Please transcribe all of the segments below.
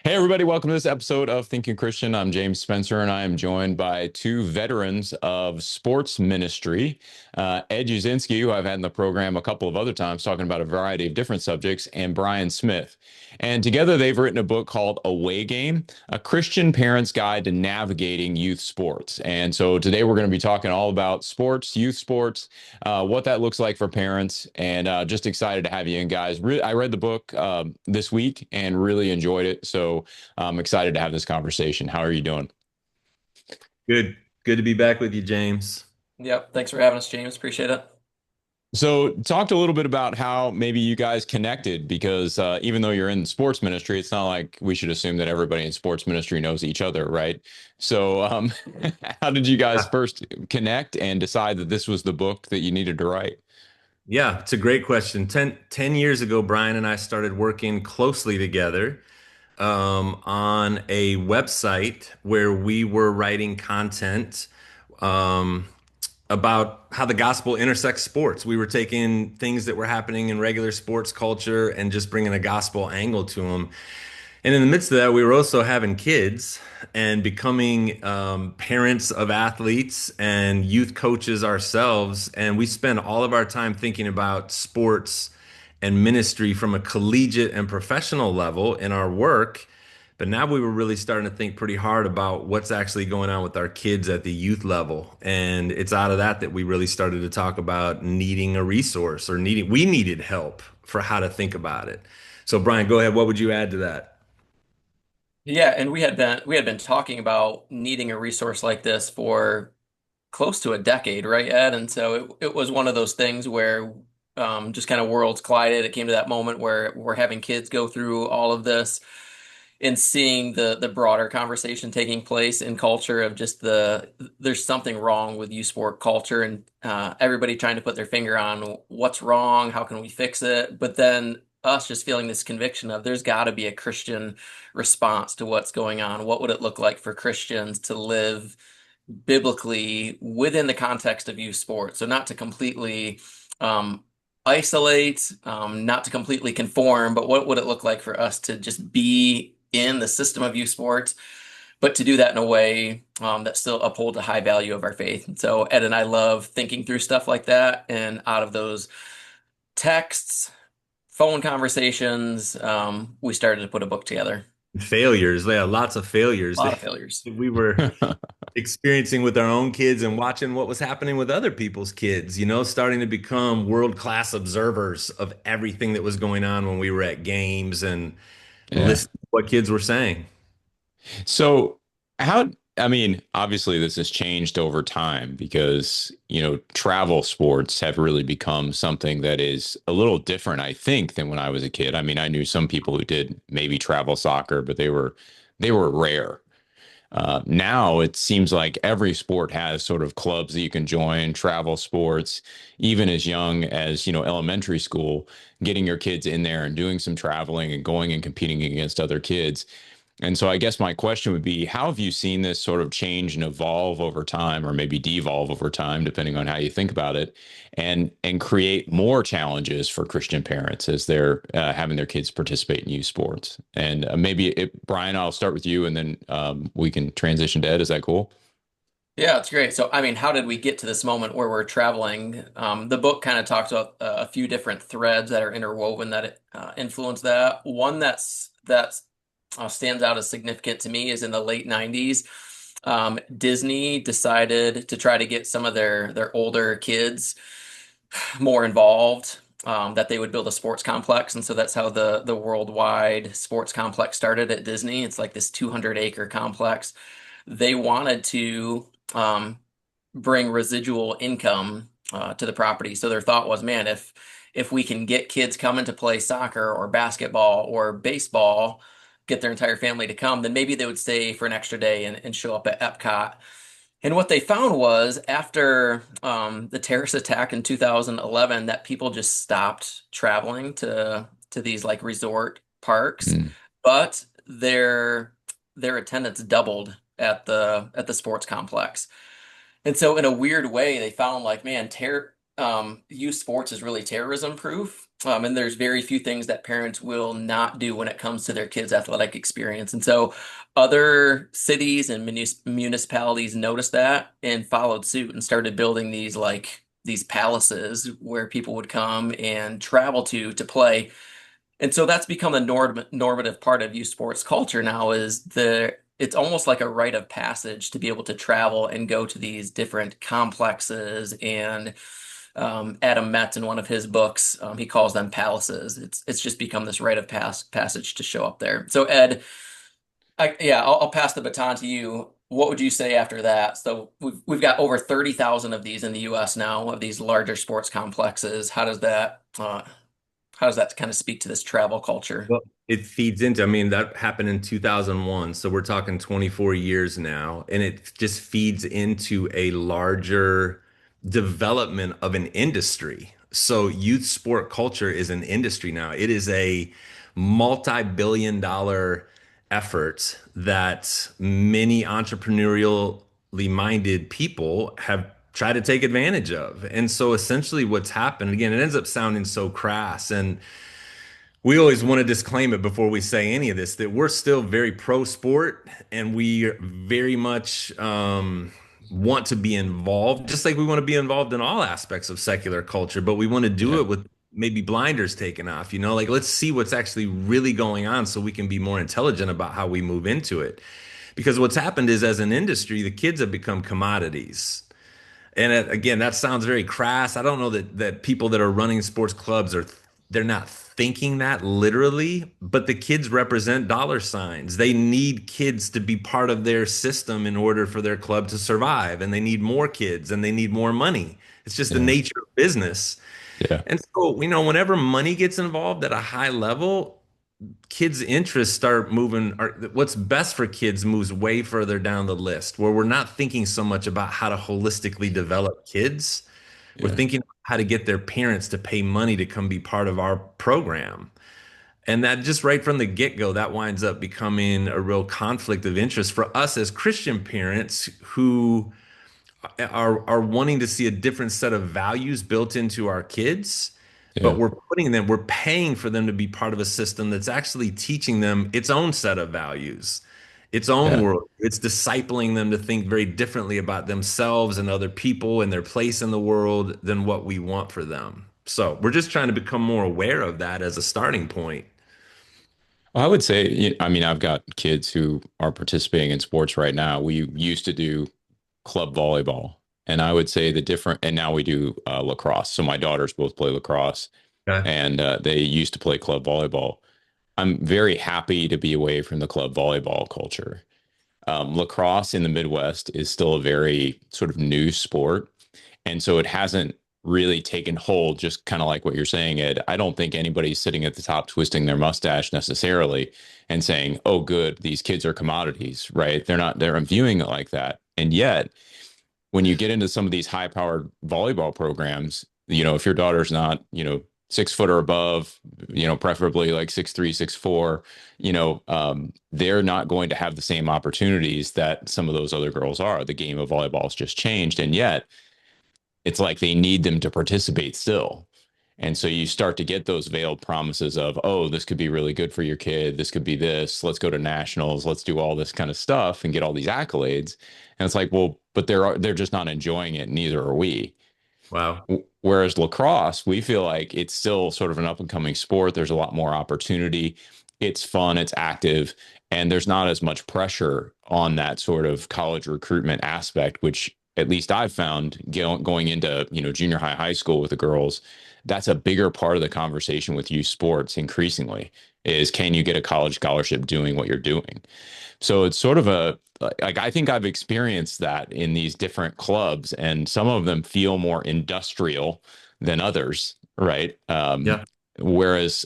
Hey, everybody, welcome to this episode of Thinking Christian. I'm James Spencer, and I am joined by two veterans of sports ministry, Ed Uszynski, who I've had in the program a couple of other times talking about a variety of different subjects, and Brian Smith. And together they've written a book called Away Game, a Christian Parent's Guide to Navigating Youth Sports. And so today we're going to be talking all about sports, youth sports, what that looks like for parents, and just excited to have you in, guys. I read the book this week and really enjoyed it. So I'm excited to have this conversation. How are you doing? Good. Good to be back with you, James. Yep. Thanks for having us, James. Appreciate it. So, talked a little bit about how maybe you guys connected because even though you're in sports ministry, it's not like we should assume that everybody in sports ministry knows each other, right? So, how did you guys first connect and decide that this was the book that you needed to write? Yeah, it's a great question. Ten years ago, Brian and I started working closely together on a website where we were writing content um, about how the gospel intersects sports. We were taking things that were happening in regular sports culture and just bringing a gospel angle to them. And in the midst of that, we were also having kids and becoming parents of athletes and youth coaches ourselves. And we spend all of our time thinking about sports and ministry from a collegiate and professional level in our work. But now we were really starting to think pretty hard about what's actually going on with our kids at the youth level. And it's out of that we really started to talk about needing a resource or we needed help for how to think about it. So, Brian, go ahead. What would you add to that? Yeah, and we had been talking about needing a resource like this for close to a decade, right, Ed? And so it was one of those things where just kind of worlds collided. It came to that moment where we're having kids go through all of this and seeing the broader conversation taking place in culture of just there's something wrong with youth sport culture and everybody trying to put their finger on what's wrong, how can we fix it, but then us just feeling this conviction of there's got to be a Christian response to what's going on. What would it look like for Christians to live biblically within the context of youth sports? So not to completely um, isolate, not to completely conform, but what would it look like for us to just be in the system of youth sports, but to do that in a way that still upholds a high value of our faith? And so Ed and I love thinking through stuff like that, and out of those texts, phone conversations, we started to put a book together. Failures, yeah, lots of A failures lot that of failures. we were experiencing with our own kids and watching what was happening with other people's kids, starting to become world-class observers of everything that was going on when we were at games and Yeah. listening to what kids were saying. So, how, I mean, obviously this has changed over time because, travel sports have really become something that is a little different, I think, than when I was a kid. I mean, I knew some people who did maybe travel soccer, but they were rare. Now it seems like every sport has sort of clubs that you can join, travel sports, even as young as, elementary school, getting your kids in there and doing some traveling and going and competing against other kids. And so I guess my question would be, how have you seen this sort of change and evolve over time, or maybe devolve over time, depending on how you think about it, and create more challenges for Christian parents as they're having their kids participate in youth sports? And Brian, I'll start with you, and then we can transition to Ed. Is that cool? Yeah, it's great. So, I mean, how did we get to this moment where we're traveling? The book kind of talks about a few different threads that are interwoven that influence that. One that stands out as significant to me is in the late 90s. Disney decided to try to get some of their older kids more involved. That they would build a sports complex, and so that's how the worldwide sports complex started at Disney. It's like this 200-acre complex. They wanted to bring residual income to the property. So their thought was, man, if we can get kids coming to play soccer or basketball or baseball, get their entire family to come, then maybe they would stay for an extra day and show up at Epcot. And what they found was after the terrorist attack in 2011, that people just stopped traveling to these like resort parks, Mm. but their attendance doubled at the sports complex. And so in a weird way, they found like, man, youth sports is really terrorism proof. And there's very few things that parents will not do when it comes to their kids' athletic experience. And so other cities and municipalities noticed that and followed suit and started building these palaces where people would come and travel to play. And so that's become the normative part of youth sports culture now is it's almost like a rite of passage to be able to travel and go to these different complexes and Adam Metz in one of his books, he calls them palaces. It's just become this rite of passage to show up there. So Ed, I'll pass the baton to you. What would you say after that? So we've got over 30,000 of these in the U.S. now of these larger sports complexes. How does that kind of speak to this travel culture? Well, it feeds into, I mean, that happened in 2001. So we're talking 24 years now. And it just feeds into a larger development of an industry. So youth sport culture is an industry now. It is a multi-billion dollar effort that many entrepreneurially minded people have tried to take advantage of. And so essentially what's happened, again, it ends up sounding so crass. And we always want to disclaim it before we say any of this that we're still very pro sport and we very much want to be involved, just like we want to be involved in all aspects of secular culture, but we want to do Yeah. it with maybe blinders taken off, like let's see what's actually really going on so we can be more intelligent about how we move into it. Because what's happened is as an industry, the kids have become commodities. And again, that sounds very crass. I don't know that people that are running sports clubs they're not thinking that literally, but the kids represent dollar signs. They need kids to be part of their system in order for their club to survive, and they need more kids and they need more money. It's just the Yeah. nature of business. Yeah. And so, whenever money gets involved at a high level, kids' interests start moving, or what's best for kids moves way further down the list, where we're not thinking so much about how to holistically develop kids. We're Yeah. thinking about how to get their parents to pay money to come be part of our program. And that just right from the get-go, that winds up becoming a real conflict of interest for us as Christian parents who are wanting to see a different set of values built into our kids, but Yeah. we're paying for them to be part of a system that's actually teaching them its own set of values, its own Yeah. world. It's discipling them to think very differently about themselves and other people and their place in the world than what we want for them. So we're just trying to become more aware of that as a starting point. Well, I would say, I mean, I've got kids who are participating in sports right now. We used to do club volleyball, and I would say and now we do lacrosse. So my daughters both play lacrosse, Okay. and they used to play club volleyball. I'm very happy to be away from the club volleyball culture. Lacrosse in the Midwest is still a very sort of new sport. And so it hasn't really taken hold, just kind of like what you're saying, Ed. I don't think anybody's sitting at the top twisting their mustache necessarily and saying, oh, good, these kids are commodities, right? They're viewing it like that. And yet, when you get into some of these high powered volleyball programs, if your daughter's not, 6 foot or above, preferably like 6'3", 6'4", they're not going to have the same opportunities that some of those other girls are. The game of volleyball has just changed. And yet it's like they need them to participate still. And so you start to get those veiled promises of, oh, this could be really good for your kid. This could be this. Let's go to nationals. Let's do all this kind of stuff and get all these accolades. And it's like, well, but they're just not enjoying it. Neither are we. Wow. Whereas lacrosse, we feel like it's still sort of an up and coming sport. There's a lot more opportunity. It's fun, it's active, and there's not as much pressure on that sort of college recruitment aspect, which at least I've found going into, junior high, high school with the girls, that's a bigger part of the conversation with youth sports increasingly is can you get a college scholarship doing what you're doing? So it's sort of like I think I've experienced that in these different clubs, and some of them feel more industrial than others, right? Yeah. Whereas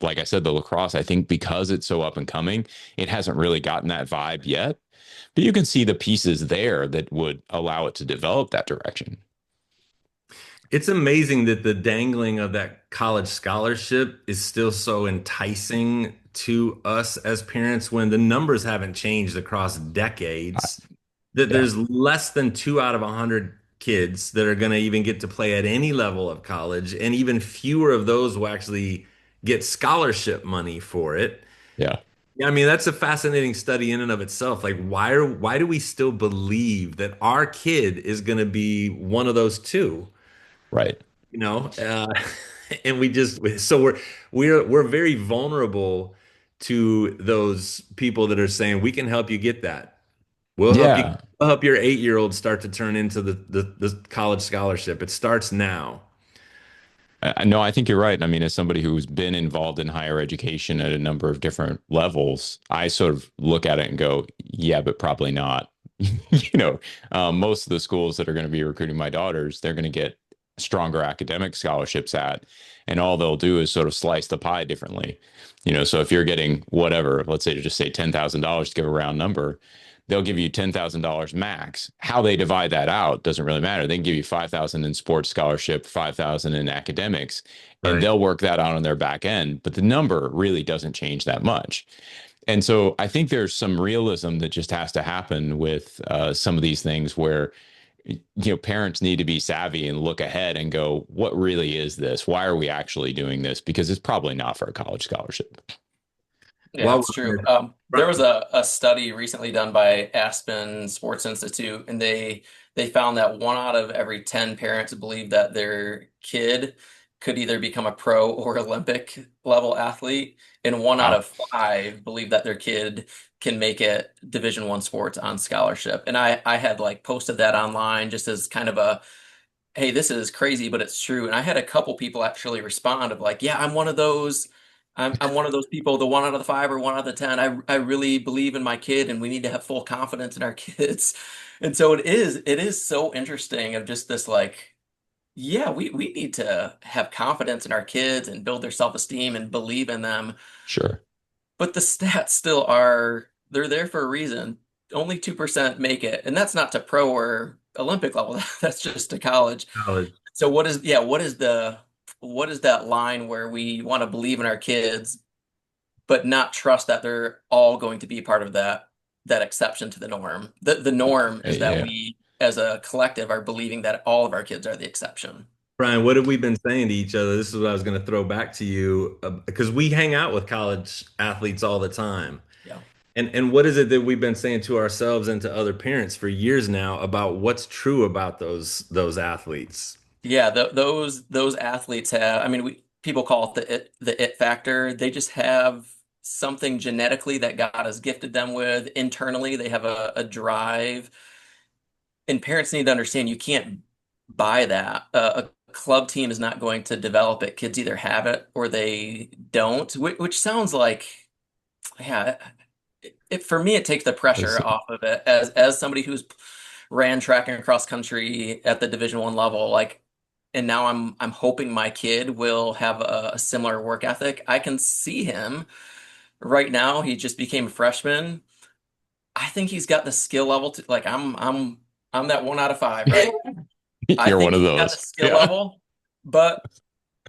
like I said, the lacrosse, I think because it's so up and coming, it hasn't really gotten that vibe yet. But you can see the pieces there that would allow it to develop that direction. It's amazing that the dangling of that college scholarship is still so enticing to us as parents when the numbers haven't changed across I, decades. That yeah, there's less than 2 out of 100 kids that are going to even get to play at any level of college, and even fewer of those will actually get scholarship money for it. Yeah. Yeah, I mean, that's a fascinating study in and of itself. Like, why do we still believe that our kid is going to be one of those two? Right. You know, and so we're very vulnerable to those people that are saying we can help you get that. Yeah. We'll help your 8-year-old start to turn into the college scholarship. It starts now. No, I think you're right. I mean, as somebody who's been involved in higher education at a number of different levels, I sort of look at it and go, yeah, but probably not. Most of the schools that are going to be recruiting my daughters, they're going to get stronger academic scholarships at, and all they'll do is sort of slice the pie differently. So if you're getting whatever, let's say to just say $10,000 to give a round number, they'll give you $10,000 max. How they divide that out doesn't really matter. They can give you 5,000 in sports scholarship, 5,000 in academics, and Right. they'll work that out on their back end. But the number really doesn't change that much. And so I think there's some realism that just has to happen with some of these things where parents need to be savvy and look ahead and go, what really is this? Why are we actually doing this? Because it's probably not for a college scholarship. Yeah, Well, it's true. There was a study recently done by Aspen Sports Institute, and they found that 1 out of every 10 parents believe that their kid could either become a pro or Olympic level athlete, and one out Wow. of five believe that their kid can make it Division I sports on scholarship. And I had like posted that online just as kind of a, hey, this is crazy, but it's true. And I had a couple people actually respond of like, yeah, I'm one of those. I'm one of those people, the 1 out of the 5 or 1 out of the 10. I really believe in my kid and we need to have full confidence in our kids. And so it is so interesting of just this like, yeah, we need to have confidence in our kids and build their self-esteem and believe in them. Sure. But the stats still are, they're there for a reason. Only 2% make it. And that's not to pro or Olympic level. That's just to college. college. So what is that line where we want to believe in our kids, but not trust that they're all going to be part of that exception to the norm? The norm is that Yeah. we as a collective are believing that all of our kids are the exception. Brian, what have we been saying to each other? This is what I was going to throw back to you because we hang out with college athletes all the time. Yeah. And what is it that we've been saying to ourselves and to other parents for years now about what's true about those athletes? Yeah, those athletes have, I mean, people call it the it factor. They just have something genetically that God has gifted them with. Internally, they have a drive. And parents need to understand you can't buy that. A club team is not going to develop it. Kids either have it or they don't, which sounds like, yeah, for me, it takes the pressure It's- off of it as somebody who's ran track and cross country at the Division I level, like, and now I'm hoping my kid will have a similar work ethic. I can see him right now. He just became a freshman. I think he's got the skill level to like I'm that 1 out of 5, right? I You're one think of he's got the those. skill Yeah. level, but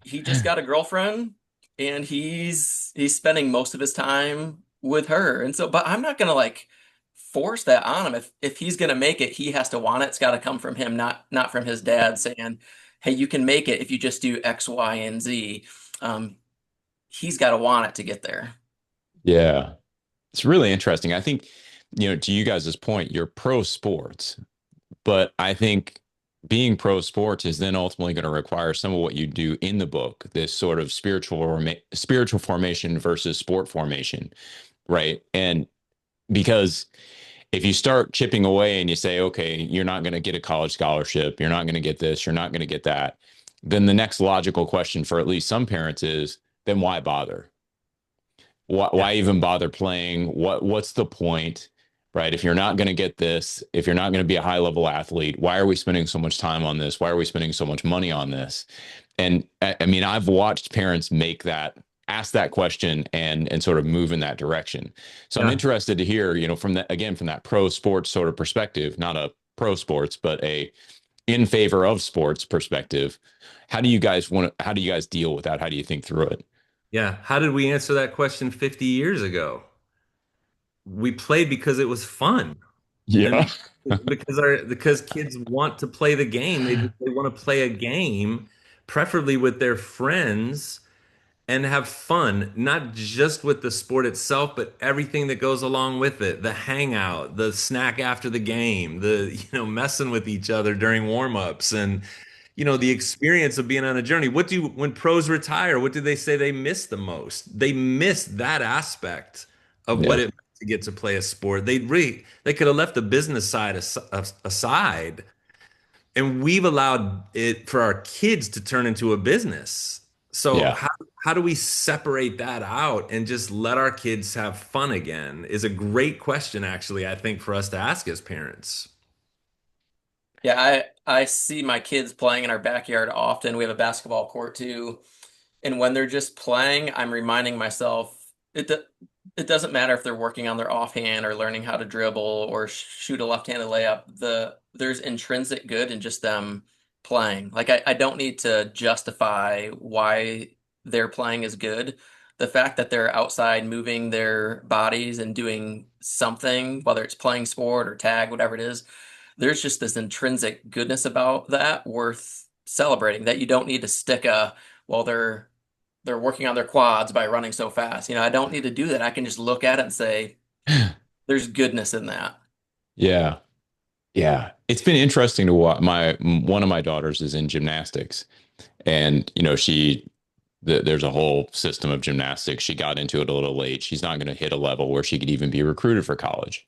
he just got a girlfriend and he's spending most of his time with her. And so, but I'm not gonna like force that on him. If he's gonna make it, he has to want it. It's got to come from him, not from his dad saying, "Hey, you can make it if you just do X, Y, and Z." Um, he's got to want it to get there. Yeah. It's really interesting. I think, to you guys' point, you're pro sports, but I think being pro sports is then ultimately going to require some of what you do in the book, this sort of spiritual formation versus sport formation, right? And because if you start chipping away and you say, okay, you're not going to get a college scholarship, you're not going to get this, you're not going to get that, then the next logical question for at least some parents is, then why bother? Yeah. Why even bother playing? What's the point? Right? If you're not going to get this, if you're not going to be a high level athlete, why are we spending so much time on this? Why are we spending so much money on this? And I mean, I've watched parents ask that question and sort of move in that direction. So I'm Yeah. interested to hear, from that, again, from that pro sports sort of perspective, not a pro sports, but a in favor of sports perspective. How do you guys deal with that? How do you think through it? Yeah. How did we answer that question 50 years ago? We played because it was fun. Yeah. And because kids want to play the game, they want to play a game, preferably with their friends and have fun, not just with the sport itself, but everything that goes along with it. The hangout, the snack after the game, messing with each other during warm-ups and the experience of being on a journey. When pros retire, what do they say they miss the most? They miss that aspect of what Yeah. it meant to get to play a sport. They could have left the business side aside, and we've allowed it for our kids to turn into a business. So Yeah. how do we separate that out and just let our kids have fun again is a great question, actually, I think, for us to ask as parents. Yeah, I see my kids playing in our backyard often. We have a basketball court too. And when they're just playing, I'm reminding myself it doesn't matter if they're working on their offhand or learning how to dribble or shoot a left-handed layup. There's intrinsic good in just them playing. Like I don't need to justify why their playing is good. The fact that they're outside moving their bodies and doing something, whether it's playing sport or tag, whatever it is, there's just this intrinsic goodness about that worth celebrating that you don't need to stick a, well, they're working on their quads by running so fast. I don't need to do that. I can just look at it and say, there's goodness in that. Yeah. Yeah. It's been interesting to watch. One of my daughters is in gymnastics, and there's a whole system of gymnastics. She got into it a little late. She's not going to hit a level where she could even be recruited for college.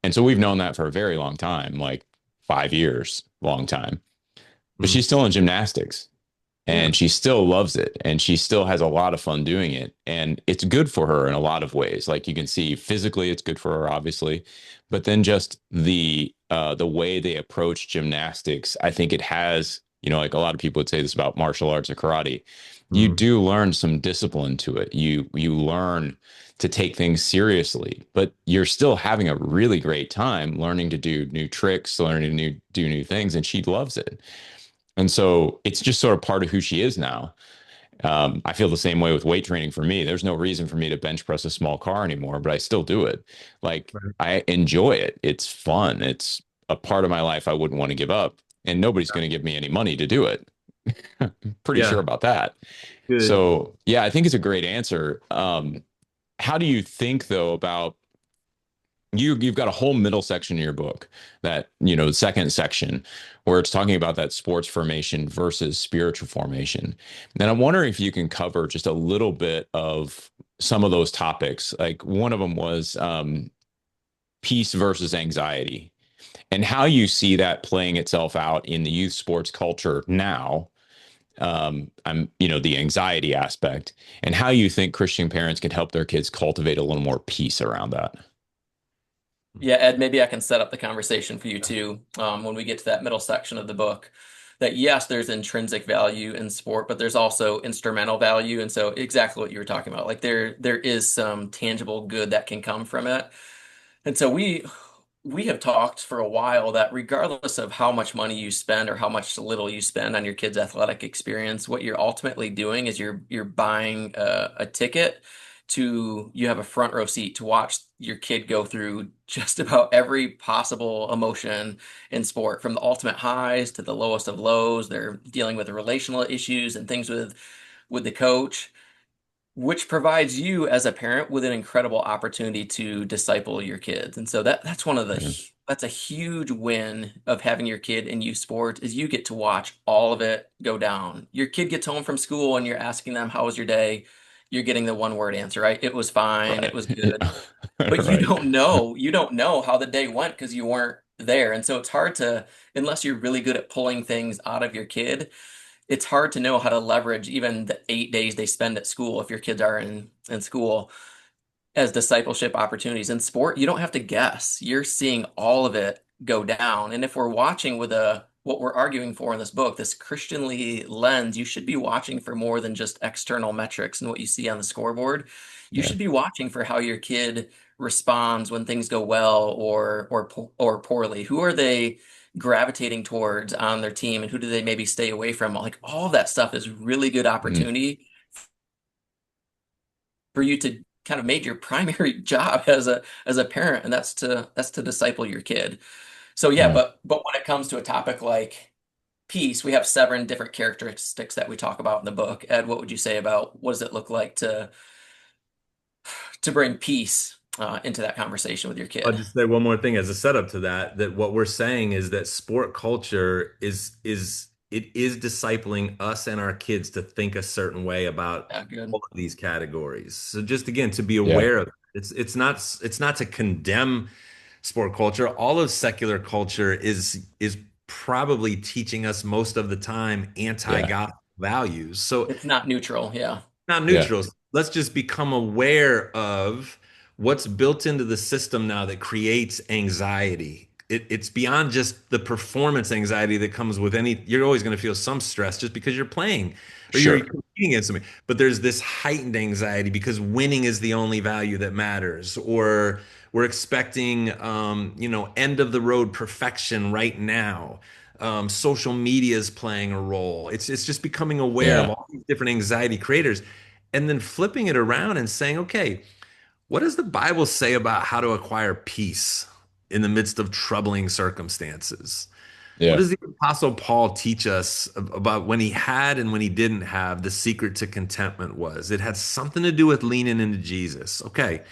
And so we've known that for a very long time, like 5 years, long time. But Mm, she's still in gymnastics, yeah. and she still loves it, and she still has a lot of fun doing it, and it's good for her in a lot of ways. Like you can see physically it's good for her, obviously, but then just the way they approach gymnastics, I think it has, like a lot of people would say this about martial arts or karate, you Mm, do learn some discipline to it. You learn to take things seriously, but you're still having a really great time learning to do new tricks, learning to do new things, and she loves it. And so it's just sort of part of who she is now. I feel the same way with weight training for me. There's no reason for me to bench press a small car anymore, but I still do it. Like right. I enjoy it. It's fun. It's a part of my life I wouldn't want to give up. And nobody's going to give me any money to do it. Pretty sure Yeah, about that. good. So yeah, I think it's a great answer. How do you think though about you've got a whole middle section in your book that second section where it's talking about that sports formation versus spiritual formation, and I'm wondering if you can cover just a little bit of some of those topics. Like one of them was peace versus anxiety, and how you see that playing itself out in the youth sports culture now. I'm the anxiety aspect, and how you think Christian parents can help their kids cultivate a little more peace around that. Yeah, Ed, maybe I can set up the conversation for you too, when we get to that middle section of the book. That yes, there's intrinsic value in sport, but there's also instrumental value. And so exactly what you were talking about. Like there is some tangible good that can come from it. And so we have talked for a while that regardless of how much money you spend or how much little you spend on your kid's athletic experience, what you're ultimately doing is you're buying a ticket to you have a front row seat to watch your kid go through just about every possible emotion in sport, from the ultimate highs to the lowest of lows. They're dealing with relational issues and things with the coach, which provides you as a parent with an incredible opportunity to disciple your kids. And so that's one of the Yeah. that's a huge win of having your kid in youth sports is you get to watch all of it go down. Your kid gets home from school and you're asking them, "How was your day?" You're getting the one word answer, right? It was fine, it Right. was good. Yeah. But Right. you don't know how the day went because you weren't there. And so it's hard to, unless you're really good at pulling things out of your kid, it's hard to know how to leverage even the 8 days they spend at school if your kids are in school as discipleship opportunities. In sport, you don't have to guess. You're seeing all of it go down. And if we're watching with a what we're arguing for in this book, this Christianly lens, you should be watching for more than just external metrics and what you see on the scoreboard. You Yeah. should be watching for how your kid responds when things go well or poorly. Who are they gravitating towards on their team and who do they maybe stay away from? Like all of that stuff is really good Mm. opportunity for you to kind of made your primary job as a parent, and that's to disciple your kid. So yeah, Yeah. but when it comes to a topic like peace, we have 7 different characteristics that we talk about in the book. Ed, what would you say about what does it look like to bring peace into that conversation with your I'll kid? just say one more thing as a setup to that, that what we're saying is that sport culture is it is discipling us and our kids to think a certain way about Yeah, good. all of these categories. So just again to be Yeah. aware of it. It's not to condemn sport culture. All of secular culture is probably teaching us most of the time Yeah. anti-God values. So It's not neutral. Yeah. not Yeah. neutrals. Let's just become aware of what's built into the system now that creates anxiety. It's beyond just the performance anxiety that comes with any, you're always going to feel some stress just because you're playing or you're Sure. competing against somebody. But there's this heightened anxiety because winning is the only value that matters, or we're expecting, end of the road perfection right now. Social media is playing a role. It's just becoming aware of Yeah. all these different anxiety creators, and then flipping it around and saying, okay, what does the Bible say about how to acquire peace in the midst of troubling circumstances? What Yeah. does the Apostle Paul teach us about when he had and when he didn't have? The secret to contentment was it had something to do with leaning into Jesus. Okay,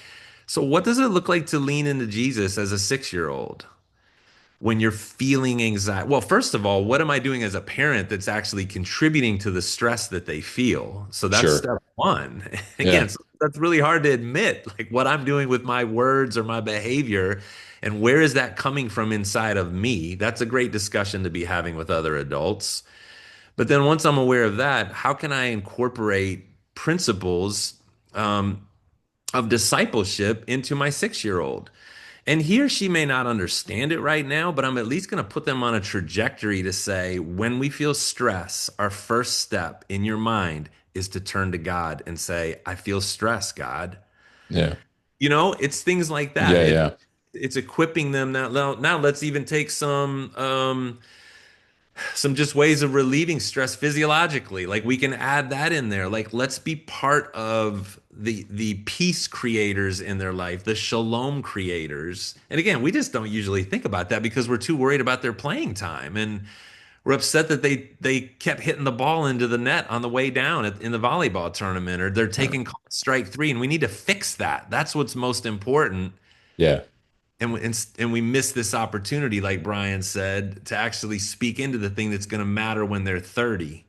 so what does it look like to lean into Jesus as a 6 year old? When you're feeling anxiety? Well, first of all, what am I doing as a parent that's actually contributing to the stress that they feel? So that's Sure. step one. Yeah. Again, so that's really hard to admit, like what I'm doing with my words or my behavior, and where is that coming from inside of me? That's a great discussion to be having with other adults. But then once I'm aware of that, how can I incorporate principles um, of discipleship into my 6 year old? And he or she may not understand it right now, but I'm at least going to put them on a trajectory to say, when we feel stress, our first step in your mind is to turn to God and say, I feel stress, God. Yeah. It's things like that. Yeah. Yeah. It's equipping them now. Now let's even take some just ways of relieving stress physiologically. Like we can add that in there. Like let's be part of the peace creators in their life, the shalom creators. And again, we just don't usually think about that because we're too worried about their playing time, and we're upset that they kept hitting the ball into the net on the way down in the volleyball tournament, or they're Yeah. taking strike three, and we need to fix that. That's what's most important. Yeah. And we miss this opportunity, like Brian said, to actually speak into the thing that's going to matter when they're 30.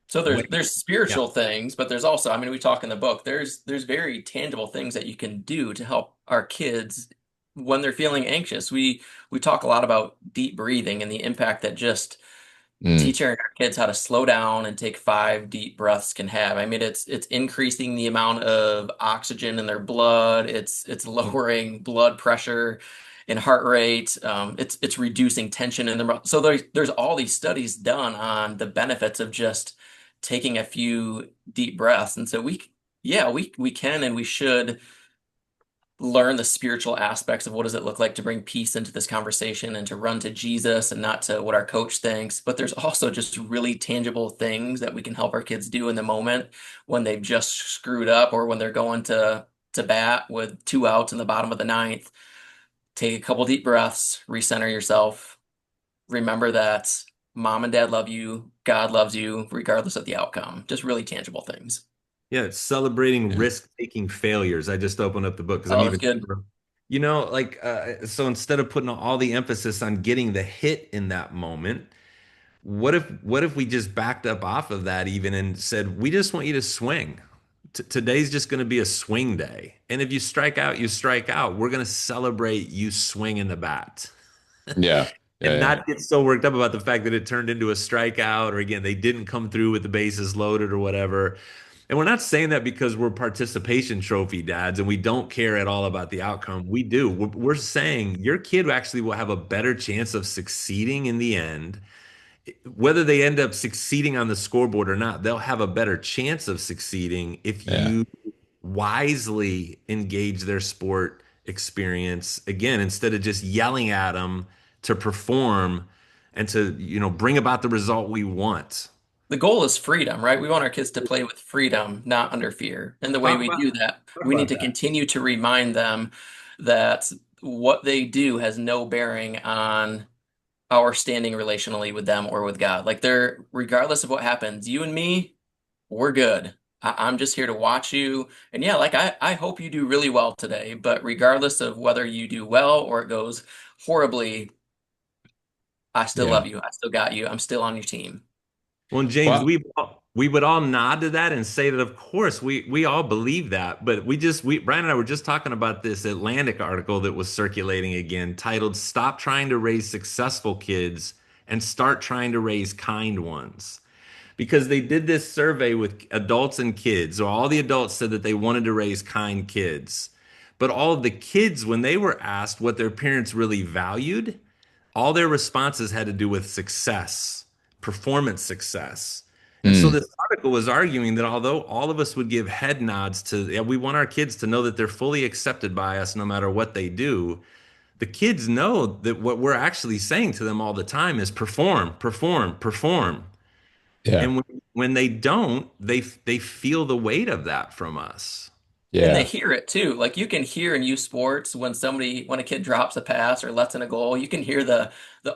So When, there's yeah, spiritual things, but there's also, I mean, we talk in the book, there's very tangible things that you can do to help our kids when they're feeling anxious. We talk a lot about deep breathing and the impact that just Mm. teaching our kids how to slow down and take 5 deep breaths can have. I mean, it's increasing the amount of oxygen in their blood. It's lowering blood pressure and heart rate. It's reducing tension in their. So there's all these studies done on the benefits of just taking a few deep breaths. And so yeah, we can and we should learn the spiritual aspects of what does it look like to bring peace into this conversation and to run to Jesus and not to what our coach thinks. But there's also just really tangible things that we can help our kids do in the moment when they've just screwed up or when they're going to bat with 2 outs in the bottom of the ninth. Take a couple deep breaths, recenter yourself. Remember that mom and dad love you, God loves you, regardless of the outcome. Just really tangible things. yeah, it's celebrating Yeah. risk-taking failures. I just opened up the book because I'm Oh, that's even, good. so instead of putting all the emphasis on getting the hit in that moment, what if we just backed up off of that even and said, we just want you to swing. Today's just going to be a swing day. And if you strike out, you strike out. We're going to celebrate you swinging the bat Yeah. and Yeah. not get so worked up about the fact that it turned into a strikeout, or again, they didn't come through with the bases loaded or whatever. And we're not saying that because we're participation trophy dads and we don't care at all about the outcome. We do. We're saying your kid actually will have a better chance of succeeding in the end. Whether they end up succeeding on the scoreboard or not, they'll have a better chance of succeeding if Yeah. you wisely engage their sport experience again, instead of just yelling at them to perform and to bring about the result we want. the goal is freedom, right? We want our kids to play with freedom, not under fear. And the way Talk we about do that, talk we need about to that. continue to remind them that what they do has no bearing on our standing relationally with them or with God. Like they're, regardless of what happens, you and me, we're good. I'm just here to watch you. And yeah, like I hope you do really well today, but regardless of whether you do well or it goes horribly, I still Yeah. love you. I still got you. I'm still on your team. Well, James, Well, we would all nod to that and say that of course we all believe that, but we Brian and I were just talking about this Atlantic article that was circulating again, titled "Stop Trying to Raise Successful Kids and Start Trying to Raise Kind Ones." Because they did this survey with adults and kids. So all the adults said that they wanted to raise kind kids. But all of the kids, when they were asked what their parents really valued, all their responses had to do with success, performance success. And so mm, this article was arguing that although all of us would give head nods to, yeah, we want our kids to know that they're fully accepted by us no matter what they do, the kids know that what we're actually saying to them all the time is perform, perform, perform. yeah. And when they don't, they feel the weight of that from us. And they Yeah. hear it too. Like you can hear in youth sports when when a kid drops a pass or lets in a goal, you can hear the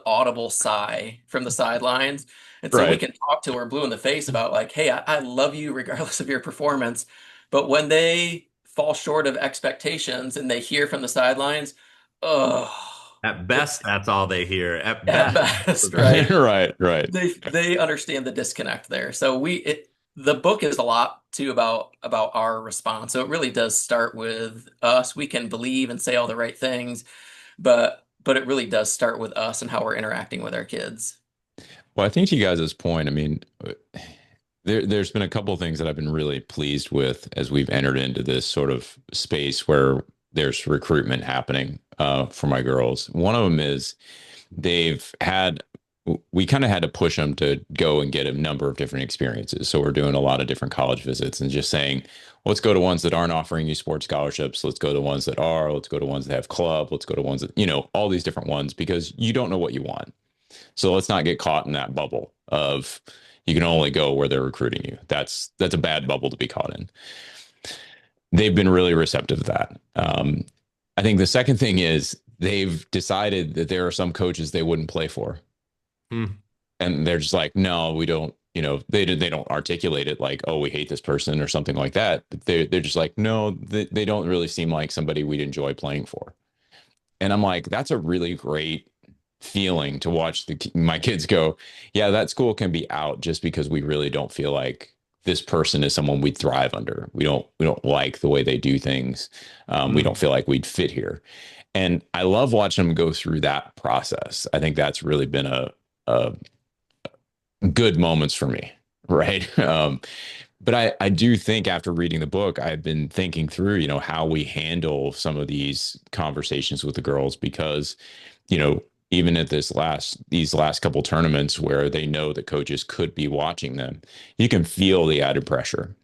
audible sigh from the sidelines. And so we Right. can talk till we're blue in the face about like, hey, I love you regardless of your performance. But when they fall short of expectations and they hear from the sidelines, oh, At it, best, that's all they hear. At at best. best, right? Right. Right. They understand the disconnect there. So the book is a lot too about our response. So it really does start with us. We can believe and say all the right things, but it really does start with us and how we're interacting with our kids. Well, I think to you guys' point, I mean, there's been a couple of things that I've been really pleased with as we've entered into this sort of space where there's recruitment happening for my girls. One of them is they've had we kind of had to push them to go and get a number of different experiences. So we're doing a lot of different college visits and just saying, let's go to ones that aren't offering you sports scholarships. Let's go to ones that are. Let's go to ones that have club. Let's go to ones that, all these different ones because you don't know what you want. So let's not get caught in that bubble of you can only go where they're recruiting you. That's a bad bubble to be caught in. They've been really receptive to that. I think the second thing is they've decided that there are some coaches they wouldn't play for, Hmm. and they're just like, no, we don't. They don't articulate it like, oh, we hate this person or something like that. But they're just like, no, they don't really seem like somebody we'd enjoy playing for. And I'm like, that's a really great feeling to watch my kids go, yeah, that school can be out just because we really don't feel like this person is someone we'd thrive under. We don't like the way they do things. We don't Hmm. feel like we'd fit here. And I love watching them go through that process. I think that's really been a good moments for me. Right. But I do think after reading the book, I've been thinking through, how we handle some of these conversations with the girls because, you know, even at these last couple tournaments where they know that coaches could be watching them, you can feel the added pressure.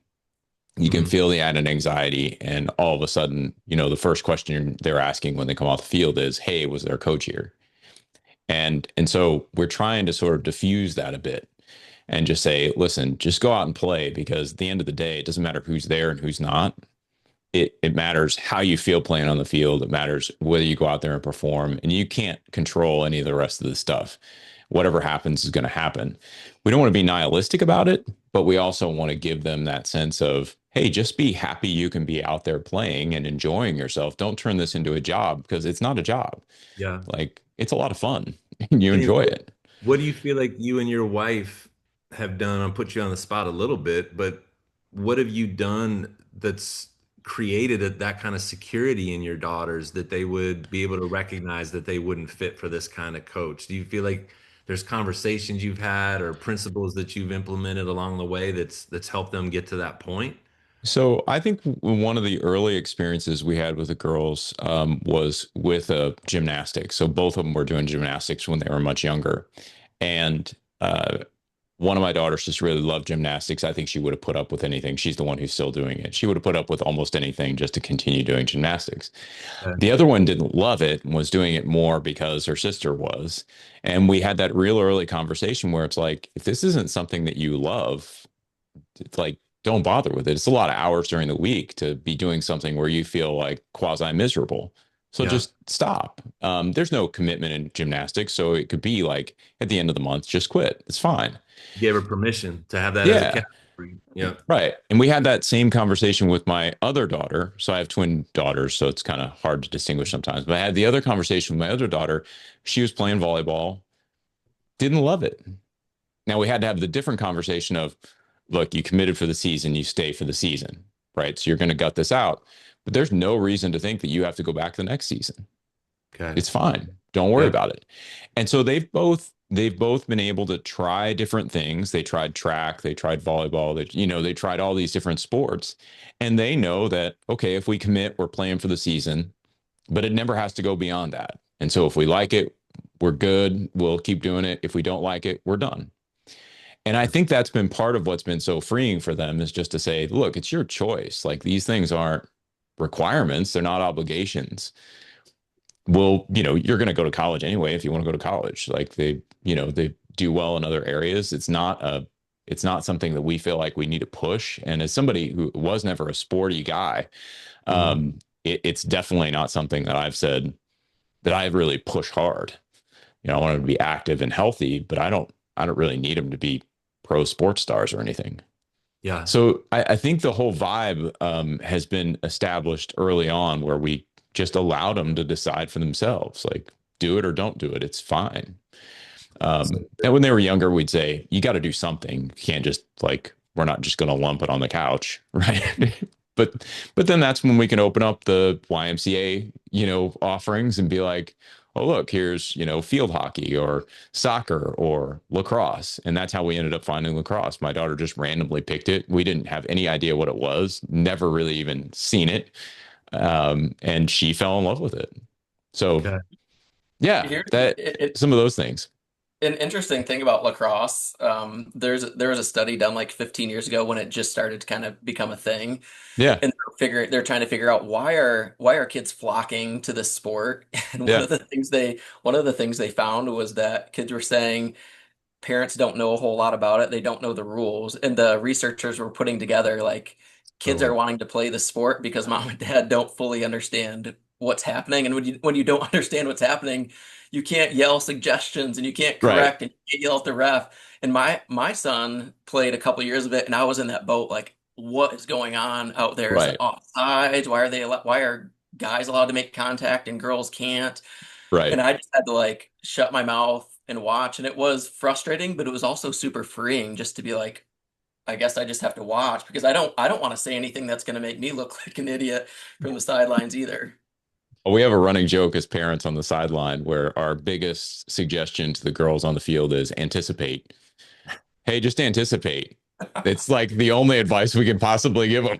You can Hmm. feel the added anxiety. And all of a sudden, the first question they're asking when they come off the field is, hey, was there a coach here? And so we're trying to sort of diffuse that a bit and just say, listen, just go out and play because at the end of the day, it doesn't matter who's there and who's not. It matters how you feel playing on the field. It matters whether you go out there and perform, and you can't control any of the rest of the stuff. Whatever happens is going to happen. We don't want to be nihilistic about it, but we also want to give them that sense of, hey, just be happy you can be out there playing and enjoying yourself. Don't turn this into a job because it's not a job. Yeah. Like it's a lot of fun and you James, enjoy it. what do you feel like you and your wife have done? I'll put you on the spot a little bit, but what have you done that's created that kind of security in your daughters that they would be able to recognize that they wouldn't fit for this kind of coach? Do you feel like there's conversations you've had or principles that you've implemented along the way that's helped them get to that point? So I think one of the early experiences we had with the girls was with gymnastics. So both of them were doing gymnastics when they were much younger, and One of my daughters just really loved gymnastics. I think she would have put up with anything. She's the one who's still doing it. She would have put up with almost anything just to continue doing gymnastics. Okay. The other one didn't love it and was doing it more because her sister was. And we had that real early conversation where it's like, if this isn't something that you love, it's like, don't bother with it. It's a lot of hours during the week to be doing something where you feel like quasi miserable. So Yeah. just stop. There's no commitment in gymnastics. So it could be like at the end of the month, just quit. It's fine. Gave her permission to have that as a Yeah. category. Yeah. Right. And we had that same conversation with my other daughter. So I have twin daughters. So it's kind of hard to distinguish sometimes. But I had the other conversation with my other daughter. She was playing volleyball, didn't love it. Now we had to have the different conversation of, look, you committed for the season, you stay for the season, right? So you're going to gut this out, but there's no reason to think that you have to go back the next season. Okay. It's fine. Don't worry Yeah. about it. And so they've both been able to try different things. They tried track, they tried volleyball, they tried all these different sports. And they know that, okay, if we commit, we're playing for the season, but it never has to go beyond that. And so if we like it, we're good. We'll keep doing it. If we don't like it, we're done. And I think that's been part of what's been so freeing for them is just to say, look, it's your choice. Like these things aren't requirements, they're not obligations. Well, you're going to go to college anyway if you want to go to college. Like they do well in other areas. It's not something that we feel like we need to push. And as somebody who was never a sporty guy, Mhm. it's definitely not something that I've said that I really push hard. I want them to be active and healthy, but I don't really need them to be pro sports stars or anything. Yeah. So I think the whole vibe has been established early on where we just allowed them to decide for themselves, like do it or don't do it. It's fine. So And when they were younger, we'd say, you got to do something. You can't just like, we're not just going to lump it on the couch. Right. But then that's when we can open up the YMCA, offerings and be like, oh, look, here's, field hockey or soccer or lacrosse. And that's how we ended up finding lacrosse. My daughter just randomly picked it. We didn't have any idea what it was, never really even seen it. And she fell in love with it. So okay. yeah, Here's that some of those things. an interesting thing about lacrosse. There was a study done like 15 years ago when it just started to kind of become a thing, Yeah. and they're trying to figure out why are kids flocking to this sport. And Yeah. one of the things they found was that kids were saying parents don't know a whole lot about it. They don't know the rules. And the researchers were putting together like kids are So wanting to play the sport because mom and dad don't fully understand what's happening. And when you don't understand what's happening, you can't yell suggestions and you can't Right. correct and you can't yell at the ref. And my son played a couple years of it and I was in that boat like, what is going on out there? Is it Right. offsides? Why are guys allowed to make contact and girls can't? And Right. I just had to like shut my mouth and watch. And it was frustrating, but it was also super freeing just to be like, I guess I just have to watch because I don't want to say anything that's going to make me look like an idiot from the sidelines either. We have a running joke as parents on the sideline where our biggest suggestion to the girls on the field is anticipate. Hey, just anticipate. It's like the only advice we can possibly give them.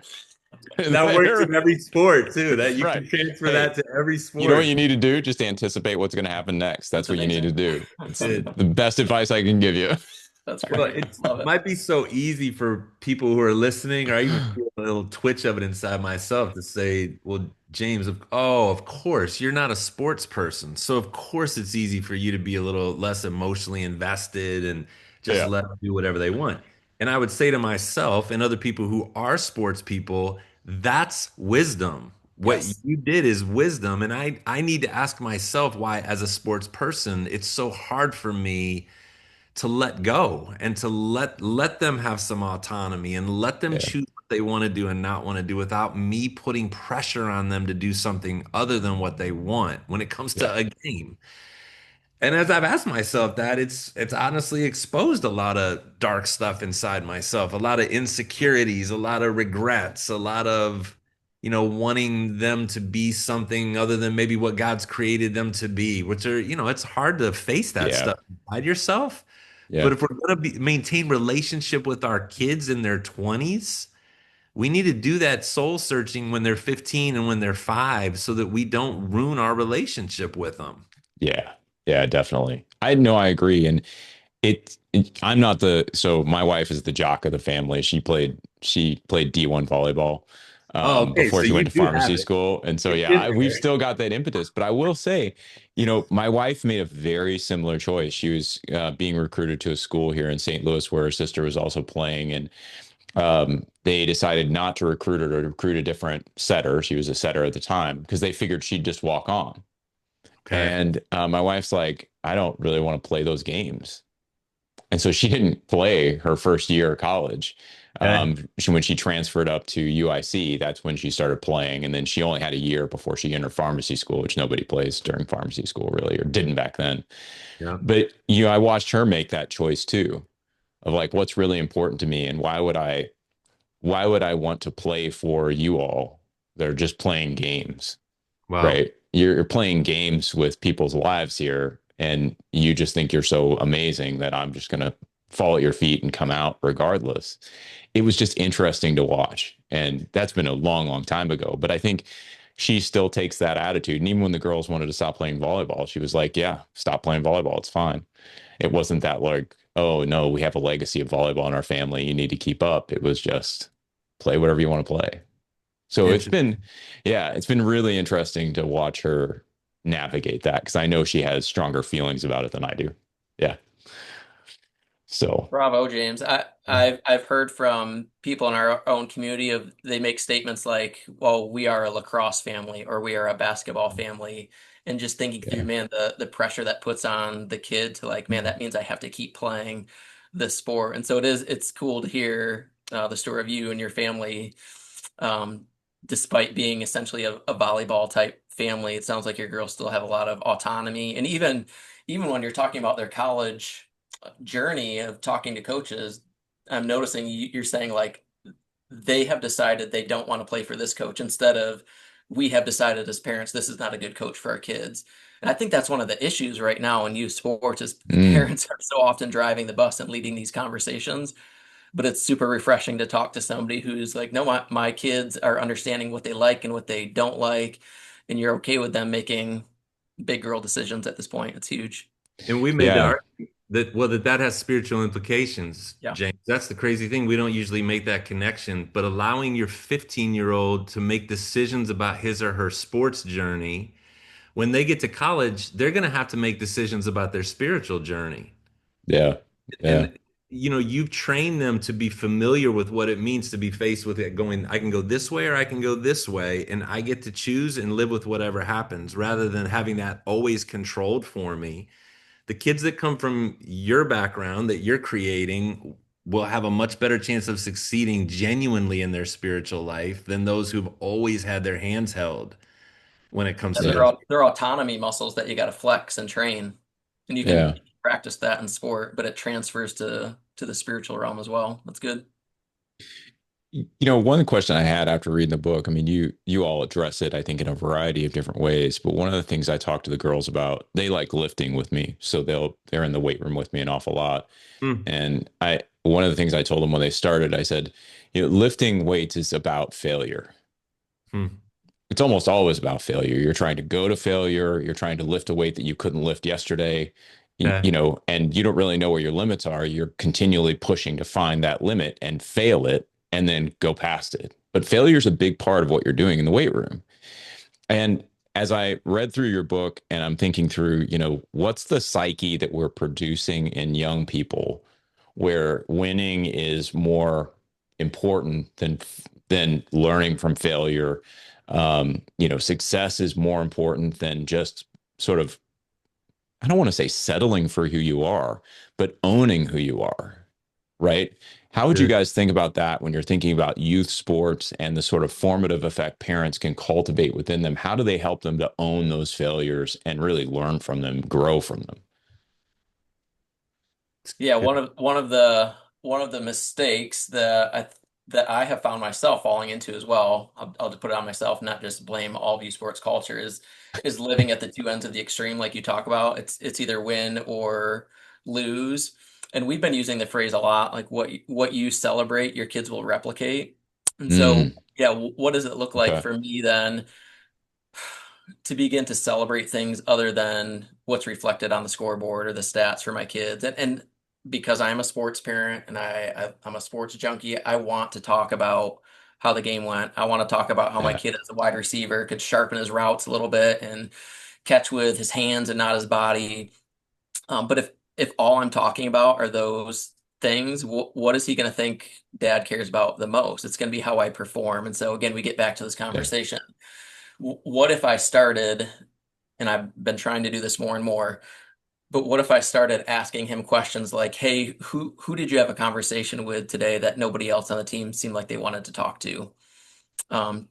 that works in every sport too. That you Right. can transfer Hey, that to every you know what sport. you need to do? Just anticipate what's going to happen next. That's That's what you need to amazing. do. It's It, the best advice I can give you. That's well, great. it Love it. might be so easy for people who are listening, or I even feel a little twitch of it inside myself to say, well, James, of course, you're not a sports person. So, of course, it's easy for you to be a little less emotionally invested and just Yeah. let them do whatever they want. And I would say to myself and other people who are sports people, that's wisdom. What Yes. you did is wisdom. And I need to ask myself why, as a sports person, it's so hard for me to let go and to let them have some autonomy and let them Yeah. choose what they want to do and not want to do without me putting pressure on them to do something other than what they want when it comes Yeah. to a game. And as I've asked myself that, it's honestly exposed a lot of dark stuff inside myself, a lot of insecurities, a lot of regrets, a lot of, wanting them to be something other than maybe what God's created them to be, which are, it's hard to face that Yeah. stuff inside yourself. Yeah. But if we're going to maintain relationship with our kids in their 20s, we need to do that soul searching when they're 15 and when they're 5 so that we don't ruin our relationship with them. Yeah. Yeah, definitely. I know I agree. And I'm not the so my wife is the jock of the family. She played D1 volleyball Oh, okay. before So she you went to do have pharmacy it. school, and so It's yeah, in we've there. still got that impetus. But I will say, my wife made a very similar choice. She was being recruited to a school here in St. Louis where her sister was also playing, and they decided not to recruit her to recruit a different setter. She was a setter at the time because they figured she'd just walk on. Okay. And my wife's like, I don't really want to play those games. And so she didn't play her first year of college. Okay. When she transferred up to UIC, that's when she started playing. And then she only had a year before she entered pharmacy school, which nobody plays during pharmacy school really, or didn't back then. Yeah. But, I watched her make that choice too of like, what's really important to me and why would I want to play for you all that are just playing games? Wow. Right? You're playing games with people's lives here, and you just think you're so amazing that I'm just going to fall at your feet and come out regardless. It was just interesting to watch. And that's been a long, long time ago. But I think she still takes that attitude. And even when the girls wanted to stop playing volleyball, she was like, yeah, stop playing volleyball. It's fine. It wasn't that like, oh, no, we have a legacy of volleyball in our family. You need to keep up. It was just play whatever you want to play. So it's Interesting. been, yeah, it's been really interesting to watch her navigate that because I know she has stronger feelings about it than I do. Yeah. So, Bravo, James. I've heard from people in our own community of they make statements like, "Well, we are a lacrosse family or we are a basketball family," and just thinking through, yeah, man, the pressure that puts on the kid to like, man, that means I have to keep playing this sport. And so it's cool to hear the story of you and your family, um, despite being essentially a volleyball type family. It sounds like your girls still have a lot of autonomy, and even when you're talking about their college journey of talking to coaches, I'm noticing you're saying like they have decided they don't want to play for this coach instead of we have decided as parents this is not a good coach for our kids. And I think that's one of the issues right now in youth sports is mm, parents are so often driving the bus and leading these conversations. But it's super refreshing to talk to somebody who's like, no, my kids are understanding what they like and what they don't like, and you're okay with them making big girl decisions at this point. It's huge. And we made the yeah, argument that well that has spiritual implications, Yeah. James. That's the crazy thing. We don't usually make that connection, but allowing your 15-year-old to make decisions about his or her sports journey, when they get to college, they're going to have to make decisions about their spiritual journey. yeah, yeah, And you've trained them to be familiar with what it means to be faced with it going, I can go this way or I can go this way, and I get to choose and live with whatever happens rather than having that always controlled for me. The kids that come from your background that you're creating will have a much better chance of succeeding genuinely in their spiritual life than those who've always had their hands held when it comes Yeah, to yeah, they're autonomy muscles that you got to flex and train, and you can yeah. practice that in sport, but it transfers to the spiritual realm as well. That's good. One question I had after reading the book, I mean, you all address it, I think, in a variety of different ways. But one of the things I talk to the girls about, they like lifting with me, so they're in the weight room with me an awful lot. Hmm, And one of the things I told them when they started, I said, lifting weights is about failure. hmm. It's almost always about failure. You're trying to go to failure. You're trying to lift a weight that you couldn't lift yesterday, Okay. and you don't really know where your limits are. You're continually pushing to find that limit and fail it and then go past it. But failure is a big part of what you're doing in the weight room. And as I read through your book and I'm thinking through, what's the psyche that we're producing in young people where winning is more important than learning from failure. Success is more important than just sort of, I don't want to say settling for who you are, but owning who you are, right? How would you Good. guys think about that when you're thinking about youth sports and the sort of formative effect parents can cultivate within them? How do they help them to own those failures and really learn from them, grow from them? Yeah, Good. one of the mistakes that I have found myself falling into as well. I'll just put it on myself, not just blame all of you sports culture. Is living at the two ends of the extreme, like you talk about. It's either win or lose, and we've been using the phrase a lot, like what you celebrate, your kids will replicate. And so, Mm, yeah, what does it look like okay. for me then to begin to celebrate things other than what's reflected on the scoreboard or the stats for my kids? And because I'm a sports parent and I'm a sports junkie, I want to talk about how the game went. I want to talk about how my Yeah. kid as a wide receiver could sharpen his routes a little bit and catch with his hands and not his body. But if all I'm talking about are those things, what is he going to think dad cares about the most? It's going to be how I perform. And so again, we get back to this Yeah. conversation. What if I started, and I've been trying to do this more and more, but what if I started asking him questions like, "Hey, who did you have a conversation with today that nobody else on the team seemed like they wanted to talk to? Um,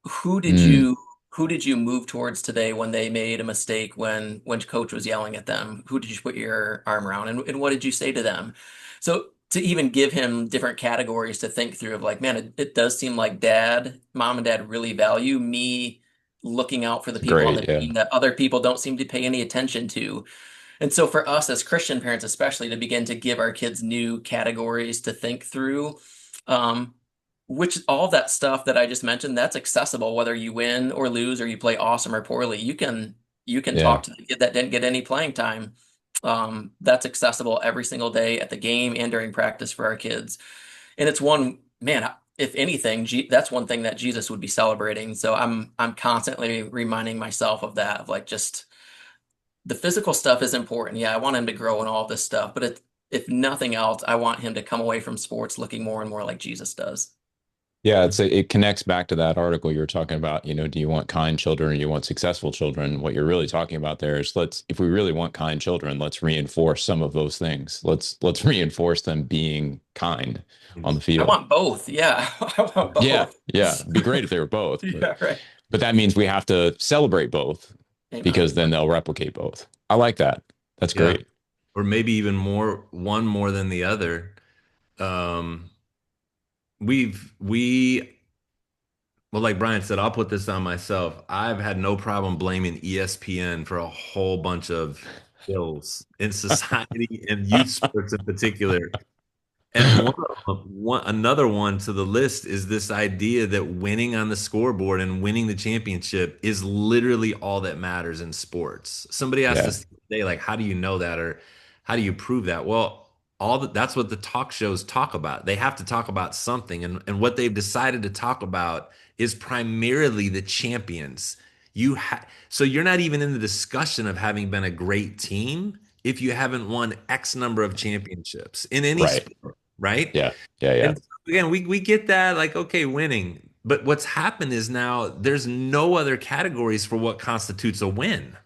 who did Mm, you who did you move towards today when they made a mistake when coach was yelling at them? Who did you put your arm around and what did you say to them?" So to even give him different categories to think through of like, man, it does seem like mom and dad really value me looking out for the it's people on the great. Yeah. team that other people don't seem to pay any attention to. And so for us as Christian parents, especially to begin to give our kids new categories to think through, um, which all that stuff that I just mentioned, that's accessible whether you win or lose or you play awesome or poorly. You can Yeah. talk to the kid that didn't get any playing time. That's accessible every single day at the game and during practice for our kids. And it's one, man, if anything, that's one thing that Jesus would be celebrating. So I'm constantly reminding myself of that, of like just the physical stuff is important. Yeah, I want him to grow in all this stuff, but if nothing else, I want him to come away from sports looking more and more like Jesus does. Yeah, it connects back to that article you were talking about. Do you want kind children or do you want successful children? What you're really talking about there is if we really want kind children, let's reinforce some of those things. Let's reinforce them being kind on the I field. want both. Yeah, I want Yeah, both. yeah. It'd be great if they were both, but Yeah, right. that means we have to celebrate both Amen. because then they'll replicate both. I like that. That's Yeah. great. Or maybe even more, one more than the other. Um, we well, like Brian said, I'll put this on myself. I've had no problem blaming ESPN for a whole bunch of ills in society and youth sports in particular. And another one to the list is this idea that winning on the scoreboard and winning the championship is literally all that matters in sports. Somebody asked Yeah, us today, like, how do you know that, or how do you prove that? Well, that's what the talk shows talk about. They have to talk about something, and what they've decided to talk about is primarily the champions. So you're not even in the discussion of having been a great team if you haven't won X number of championships in any right. sport, right? Yeah, yeah, yeah, And so again, we get that, like, okay, winning. But what's happened is now there's no other categories for what constitutes a win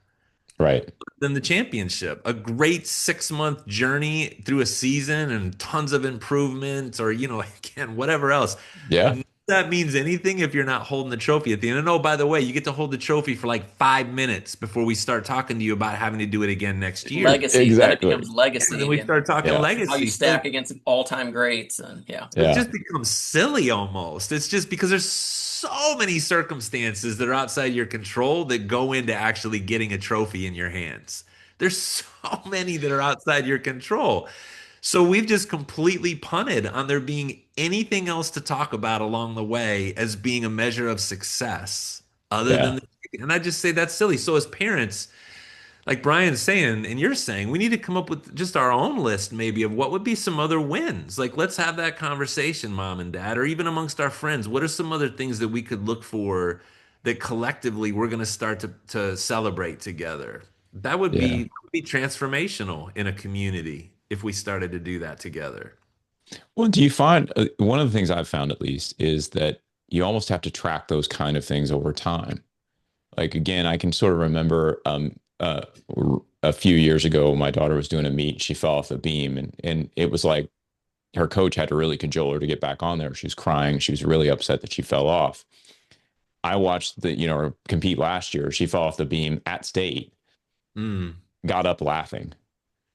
right. than the championship. A great 6 month journey through a season and tons of improvements, or, again, whatever else. Yeah, None of that means anything if you're not holding the trophy at the end. And oh, by the way, you get to hold the trophy for like 5 minutes before we start talking to you about having to do it again next year. Legacy. Then it exactly. becomes And then legacy we and start talking Yeah, how you legacy. stack against all-time greats. And yeah. So it yeah, just becomes silly almost. It's just because there's so many circumstances that are outside your control that go into actually getting a trophy in your hands. There's so many that are outside your control. So we've just completely punted on there being anything else to talk about along the way as being a measure of success other than yeah, and I just say that's silly. So as parents, like Brian's saying, and you're saying, we need to come up with just our own list, maybe, of what would be some other wins. Like, let's have that conversation, mom and dad, or even amongst our friends. What are some other things that we could look for that collectively we're going to start to celebrate together? That would yeah. be transformational in a community if we started to do that together. Well, do you find one of the things I've found at least is that you almost have to track those kind of things over time. Like again, I can sort of remember a few years ago, my daughter was doing a meet. She fell off the beam, and it was like her coach had to really cajole her to get back on there. She was crying. She was really upset that she fell off. I watched her compete last year. She fell off the beam at state, Mm, got up laughing.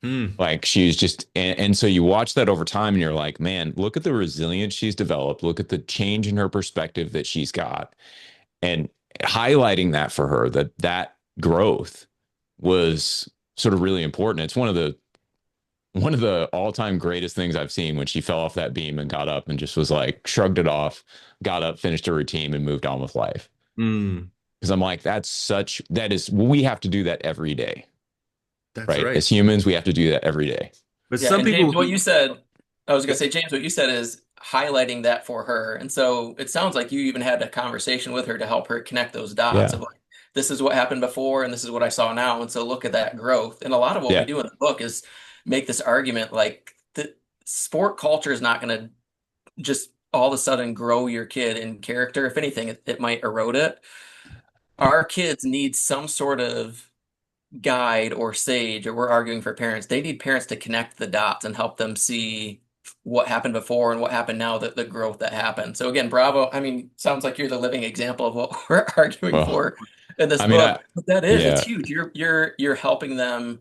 mm, Like she was just, and so you watch that over time and you're like, man, look at the resilience she's developed. Look at the change in her perspective that she's got. And highlighting that for her, that growth was sort of really important. It's one of the all-time greatest things I've seen when she fell off that beam and got up and just was like shrugged it off, got up, finished her routine and moved on with life. mm. Because I'm like, we have to do that every day, That's right? right. As humans, we have to do that every day. But Yeah, some and people James, will what be you said, I was gonna say, James, what you said is highlighting that for her. And so it sounds like you even had a conversation with her to help her connect those dots of Yeah. like, this is what happened before and this is what I saw now. And so look at that growth. And a lot of what we Yeah. do in the book is make this argument like the sport culture is not gonna just all of a sudden grow your kid in character. If anything, it might erode it. Our kids need some sort of guide or sage, or we're arguing for parents. They need parents to connect the dots and help them see what happened before and what happened now, that the growth that happened. So again, bravo. I mean, sounds like you're the living example of what we're arguing Well, for in this I mean, book. But that is, it's yeah, huge. You're helping them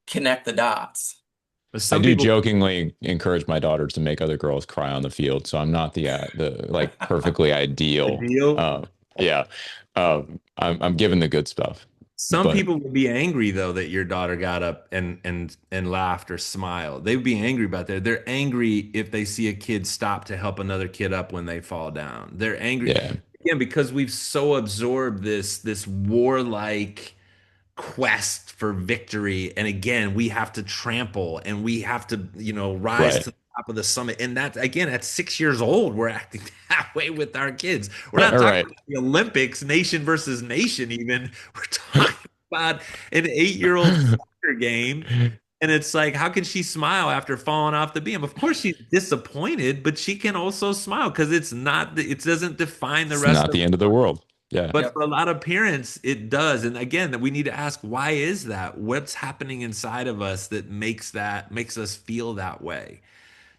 connect the dots. but I some do people jokingly encourage my daughters to make other girls cry on the field. So I'm not the like perfectly ideal. deal. Yeah. I'm giving the good stuff, Some but people would be angry though that your daughter got up and laughed or smiled. They would be angry about that. They're angry if they see a kid stop to help another kid up when they fall down. They're angry yeah, again because we've so absorbed this warlike quest for victory. And again, we have to trample and we have to, rise right. to the top of the summit. And that again, at 6 years old, we're acting that way with our kids. We're Right. not All talking right. about the Olympics, nation versus nation, even. We're talking about an 8-year-old soccer game. And it's like, how can she smile after falling off the beam? Of course, she's disappointed, but she can also smile because it doesn't define the It's rest not of. the end of the world. Yeah. But Yep. for a lot of parents, it does. And again, that we need to ask, why is that? What's happening inside of us that makes us feel that way?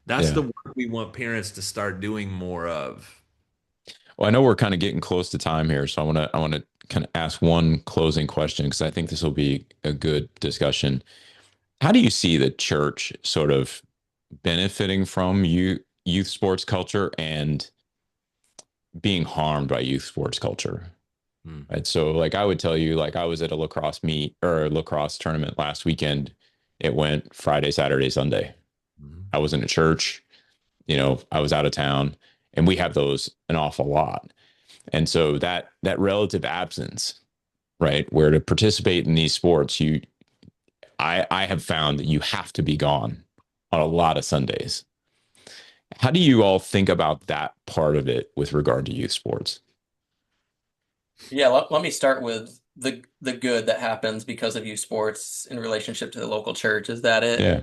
That's Yeah. the work we want parents to start doing more of. Well, I know we're kind of getting close to time here, so I want to kind of ask one closing question because I think this will be a good discussion. How do you see the church sort of benefiting from youth sports culture and being harmed by youth sports culture? Hmm. Right. So like I would tell you, like I was at a lacrosse meet or a lacrosse tournament last weekend. It went Friday, Saturday, Sunday. Mhm. I was in a church, I was out of town, and we have those an awful lot. And so that relative absence, right, where to participate in these sports, I have found that you have to be gone on a lot of Sundays. How do you all think about that part of it with regard to youth sports? Yeah, let me start with the good that happens because of youth sports in relationship to the local church is that it Yeah.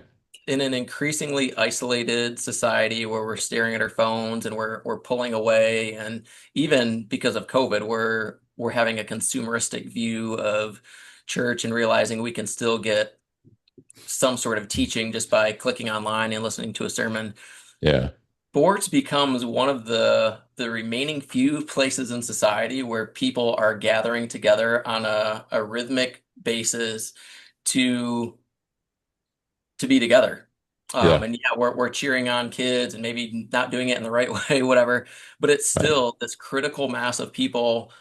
in an increasingly isolated society where we're staring at our phones and we're pulling away, and even because of COVID, we're having a consumeristic view of church and realizing we can still get some sort of teaching just by clicking online and listening to a sermon. Yeah. Sports becomes one of the remaining few places in society where people are gathering together on a rhythmic basis to be together. Yeah. And yeah, we're cheering on kids and maybe not doing it in the right way, whatever. But it's Right. still this critical mass of people,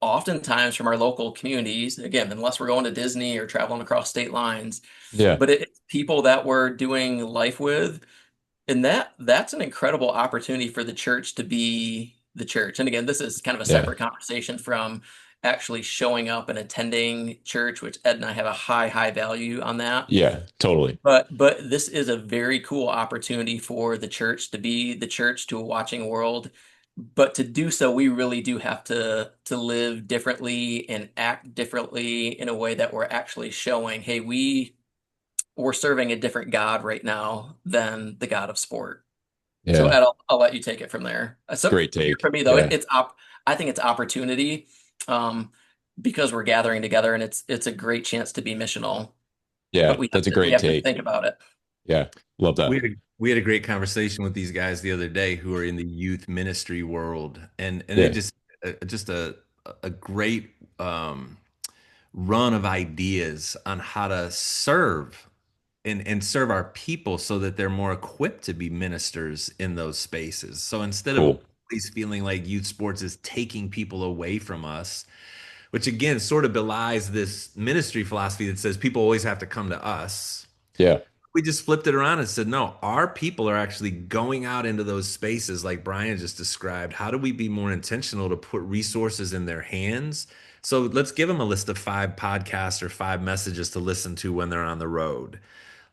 oftentimes from our local communities. Again, unless we're going to Disney or traveling across state lines, Yeah. but it's people that we're doing life with, and that's an incredible opportunity for the church to be the church. And again, this is kind of a Yeah. separate conversation from actually showing up and attending church, which Ed and I have a high value on that. Yeah. Totally. But this is a very cool opportunity for the church to be the church to a watching world. But to do so, we really do have to live differently and act differently in a way that we're actually showing, hey, we're serving a different God right now than the God of sport. So Yeah. Ed, I'll let you take it from there. So Great here for take. me though, Yeah. I think it's opportunity, um, because we're gathering together and it's a great chance to be missional. But Yeah. That's a we great have to take. think about it. Yeah. Love We that. had a, we had a great conversation with these guys the other day who are in the youth ministry world, and they Yeah. just a great run of ideas on how to serve and serve our people so that they're more equipped to be ministers in those spaces. So instead of Cool. always feeling like youth sports is taking people away from us, which again sort of belies this ministry philosophy that says people always have to come to us. Yeah. We just flipped it around and said, no, our people are actually going out into those spaces like Brian just described. How do we be more intentional to put resources in their hands? So let's give them a list of 5 podcasts or 5 messages to listen to when they're on the road.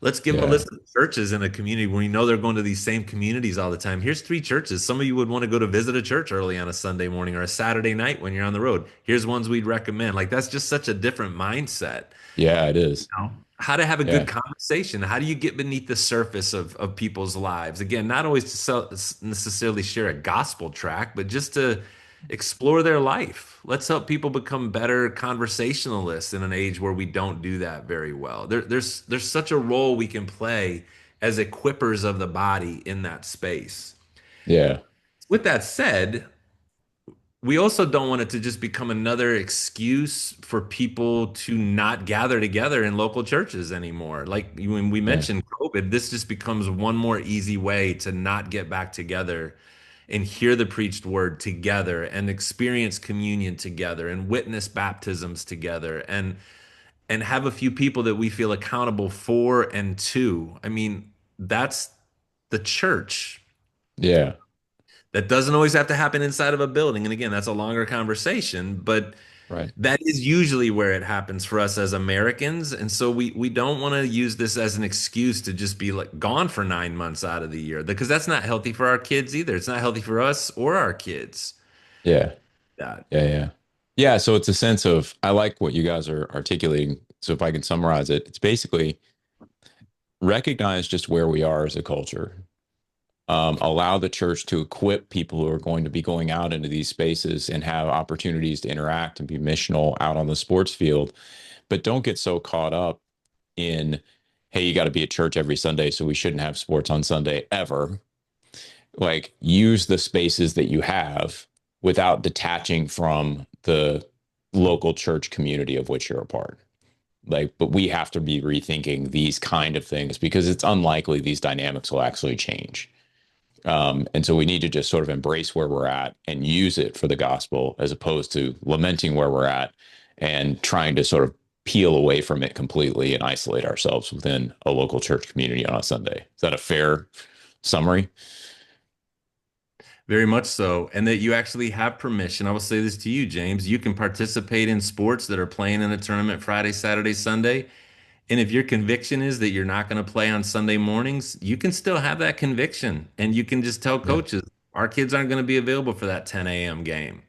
Let's give them a Yeah. list of churches in a community when you know they're going to these same communities all the time. Here's three churches. Some of you would want to go to visit a church early on a Sunday morning or a Saturday night when you're on the road. Here's ones we'd recommend. Like that's just such a different mindset. Yeah, it is. Know? How to have a good Yeah. conversation. How do you get beneath the surface of people's lives? Again, not always to necessarily share a gospel track, but just to explore their life. Let's help people become better conversationalists in an age where we don't do that very well. There's such a role we can play as equippers of the body in that space. Yeah. With that said, we also don't want it to just become another excuse for people to not gather together in local churches anymore. Like when we Yeah. mentioned COVID, this just becomes one more easy way to not get back together and hear the preached word together and experience communion together and witness baptisms together and have a few people that we feel accountable for and to. I mean, that's the church. Yeah. That doesn't always have to happen inside of a building. And again, that's a longer conversation, but Right. that is usually where it happens for us as Americans. And so we don't want to use this as an excuse to just be like gone for 9 months out of the year because that's not healthy for our kids either. It's not healthy for us or our kids. Yeah. That Yeah. Yeah. Yeah. So it's a sense of, I like what you guys are articulating. So if I can summarize it, it's basically recognize just where we are as a culture. Allow the church to equip people who are going to be going out into these spaces and have opportunities to interact and be missional out on the sports field. But don't get so caught up in, hey, you got to be at church every Sunday, so we shouldn't have sports on Sunday ever. Like, use the spaces that you have without detaching from the local church community of which you're a part. Like, but we have to be rethinking these kind of things because it's unlikely these dynamics will actually change. And so we need to just sort of embrace where we're at and use it for the gospel as opposed to lamenting where we're at and trying to sort of peel away from it completely and isolate ourselves within a local church community on a Sunday. Is that a fair summary? very much so. And that you actually have permission. I will say this to you, James. You can participate in sports that are playing in a tournament Friday, Saturday, Sunday. And if your conviction is that you're not going to play on Sunday mornings, you can still have that conviction. And you can just tell Yeah. coaches, our kids aren't going to be available for that 10 a.m. game.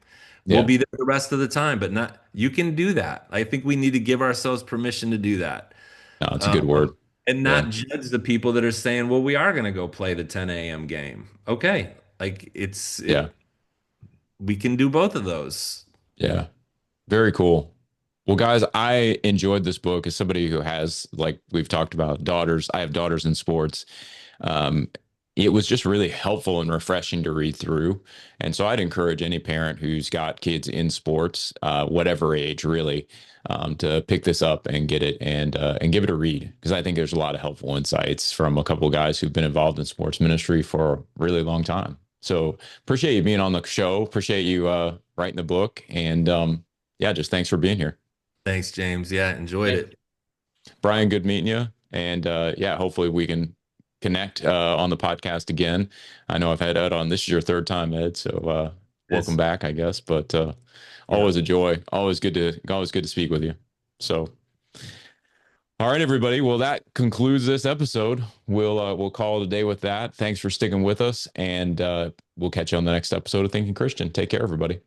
We'll Yeah. be there the rest of the time, but not, you can do that. I think we need to give ourselves permission to do that. No, it's a good word. Um, and Yeah. not judge the people that are saying, well, we are going to go play the 10 a.m. game. Okay. Like Yeah. we can do both of those. Yeah. Very cool. Well, guys, I enjoyed this book as somebody who has, like we've talked about, daughters. I have daughters in sports. Um, it was just really helpful and refreshing to read through. And so I'd encourage any parent who's got kids in sports, whatever age, really, to pick this up and get it and give it a read because I think there's a lot of helpful insights from a couple of guys who've been involved in sports ministry for a really long time. So appreciate you being on the show. Appreciate you writing the book, and yeah, just thanks for being here. Thanks, James. Yeah, enjoyed Thank it. Brian, good meeting you. And yeah, hopefully we can connect on the podcast again. I know I've had Ed on. This is your third time, Ed. So welcome Yes. back, I guess. But Yeah. always a joy. Always good to speak with you. So all right, everybody. Well, that concludes this episode. We'll call it a day with that. Thanks for sticking with us, and we'll catch you on the next episode of Thinking Christian. Take care, everybody.